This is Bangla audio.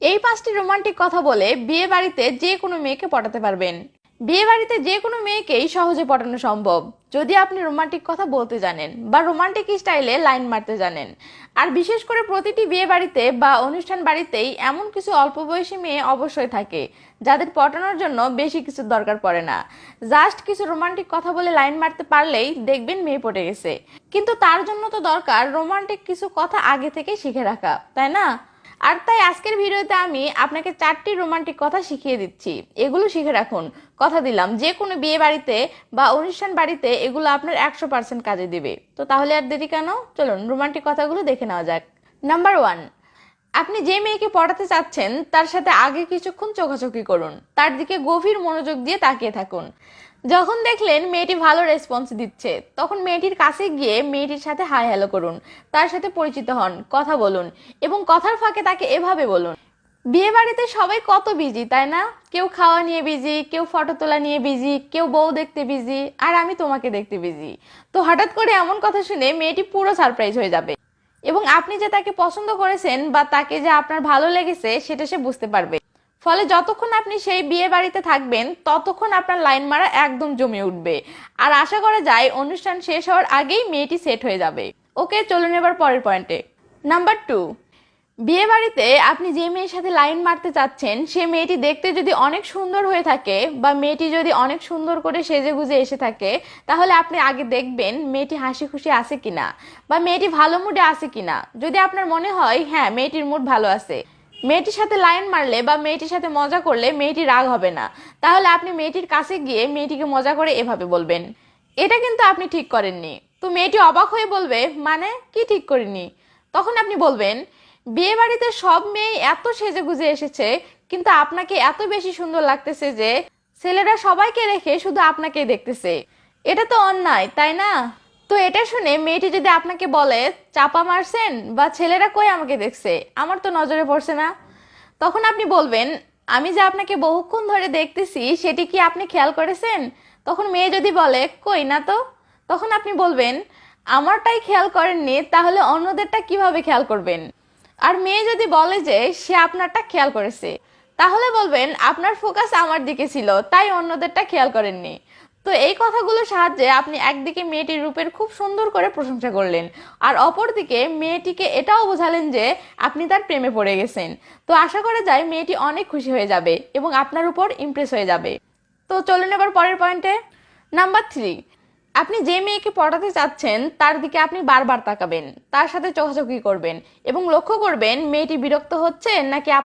এই 5টি রোমান্টিক কথা বলে বিয়ে বাড়িতে যে কোনো মেয়েকে পটাতে পারবেন। বিয়ে বাড়িতে যে কোনো মেয়েকেই সহজে পটানো সম্ভব যদি আপনি রোমান্টিক কথা বলতে জানেন বা রোমান্টিক স্টাইলে লাইন মারতে জানেন। আর বিশেষ করে প্রতিটি বিয়ে বাড়িতে বা অনুষ্ঠান বাড়িতেই এমন কিছু অল্প বয়সী মেয়ে অবশ্যই থাকে যাদের পটানোর জন্য বেশি কিছু দরকার পড়ে না। জাস্ট কিছু রোমান্টিক কথা বলে লাইন মারতে পারলেই দেখবেন মেয়ে পটে গেছে। কিন্তু তার জন্য তো দরকার রোমান্টিক কিছু কথা আগে থেকে শিখে রাখা, তাই না? আর তাই আজকের ভিডিওতে আমি আপনাকে 4টি রোমান্টিক কথা শিখিয়ে দিচ্ছি। এগুলো শিখে রাখুন, কথা দিলাম যে কোনো বিয়ে বাড়িতে বা অনুষ্ঠান বাড়িতে এগুলো আপনার 100% কাজে দিবে। তো তাহলে আর দেরি কেন, চলুন রোমান্টিক কথাগুলো দেখে নেওয়া যাক। নাম্বার 1, আপনি যে মেয়েকে পটাতে চাচ্ছেন তার সাথে আগে কিছুক্ষণ চোখাচোখি করুন, তার দিকে গভীর মনোযোগ দিয়ে তাকিয়ে থাকুন। যখন দেখলেন মেয়েটি ভালো রেসপন্স দিচ্ছে তখন মেয়েটির কাছে গিয়ে মেয়েটির সাথে হাই হ্যালো করুন, তার সাথে পরিচিত হন, কথা বলুন এবং কথার ফাঁকে তাকে এভাবে বলুন, বিয়ে বাড়িতে সবাই কত বিজি তাই না? কেউ খাওয়া নিয়ে বিজি, কেউ ফটো তোলা নিয়ে বিজি, কেউ বউ দেখতে বিজি, আর আমি তোমাকে দেখতে বিজি। তো হঠাৎ করে এমন কথা শুনে মেয়েটি পুরো সারপ্রাইজ হয়ে যাবে এবং আপনি যে তাকে পছন্দ করেছেন বা তাকে যে আপনার ভালো লেগেছে সেটা সে বুঝতে পারবে। ফলে যতক্ষণ আপনি সেই বিয়ে বাড়িতে থাকবেন ততক্ষণ আপনার লাইন মারা একদম জমে উঠবে। আর আশা করা যায় অনুষ্ঠান শেষ হওয়ার আগেই মেয়েটি সেট হয়ে যাবে। ওকে, চলুন এবার পরের পয়েন্টে। নাম্বার 2, বিয়ে বাড়িতে আপনি যে মেয়ের সাথে লাইন মারতে চাচ্ছেন সে মেয়েটি দেখতে যদি অনেক সুন্দর হয়ে থাকে বা মেয়েটি যদি অনেক সুন্দর করে সেজে গুজে এসে থাকে তাহলে আপনি আগে দেখবেন মেয়েটি হাসি খুশি আছে কিনা বা মেয়েটি ভালো মুডে আছে কিনা। যদি আপনার মনে হয় হ্যাঁ মেয়েটির মুড ভালো আছে, মেয়েটির সাথে লাইন মারলে বা মেয়েটির সাথে মজা করলে মেয়েটি রাগ হবে না, তাহলে আপনি মেয়েটির কাছে গিয়ে মেয়েটিকে মজা করে এভাবে বলবেন, এটা কিন্তু আপনি ঠিক করেননি। তো মেয়েটি অবাক হয়ে বলবে, মানে কি ঠিক করিনি? তখন আপনি বলবেন, বিয়ে বাড়িতে সব মেয়ে এত সেজে গুজে এসেছে কিন্তু আপনাকে এত বেশি সুন্দর লাগতেছে যে ছেলেরা সবাইকে রেখে শুধু আপনাকেই দেখতেছে। এটা তো অন্যায়, তাই না? তো এটা শুনে মেয়েটি যদি আপনাকে বলে, চাপা মারছেন বা ছেলেরা কই আমাকে দেখছে, আমার তো নজরে পড়ছে না, তখন আপনি বলবেন, আমি যে আপনাকে বহুক্ষণ ধরে দেখতেছি সেটি কি আপনি খেয়াল করেছেন? তখন মেয়ে যদি বলে কই না তো, তখন আপনি বলবেন, আমারটাই খেয়াল করেননি তাহলে অন্যদেরটা কিভাবে খেয়াল করবেন? আর মেয়ে যদি বলে যে সে আপনারটা খেয়াল করেছে তাহলে বলবেন, আপনার ফোকাস আমার দিকে ছিল তাই অন্যদেরটা খেয়াল করেননি। তো এই কথাগুলোর সাহায্যে আপনি একদিকে মেয়েটির রূপের খুব সুন্দর করে প্রশংসা করলেন আর অপরদিকে মেয়েটিকে এটাও বোঝালেন যে আপনি তার প্রেমে পড়ে গেছেন। তো আশা করা যায় মেয়েটি অনেক খুশি হয়ে যাবে এবং আপনার উপর ইমপ্রেস হয়ে যাবে। তো চলুন এবার পরের পয়েন্টে। নাম্বার 3, আপনি যে মেয়েকে পটাতে চাচ্ছেন তার দিকে আপনি বারবার তাকাবেন, তার সাথে চোখাচোখি করবেন এবং লক্ষ্য করবেন মেয়েটি বিরক্ত হচ্ছে নাকি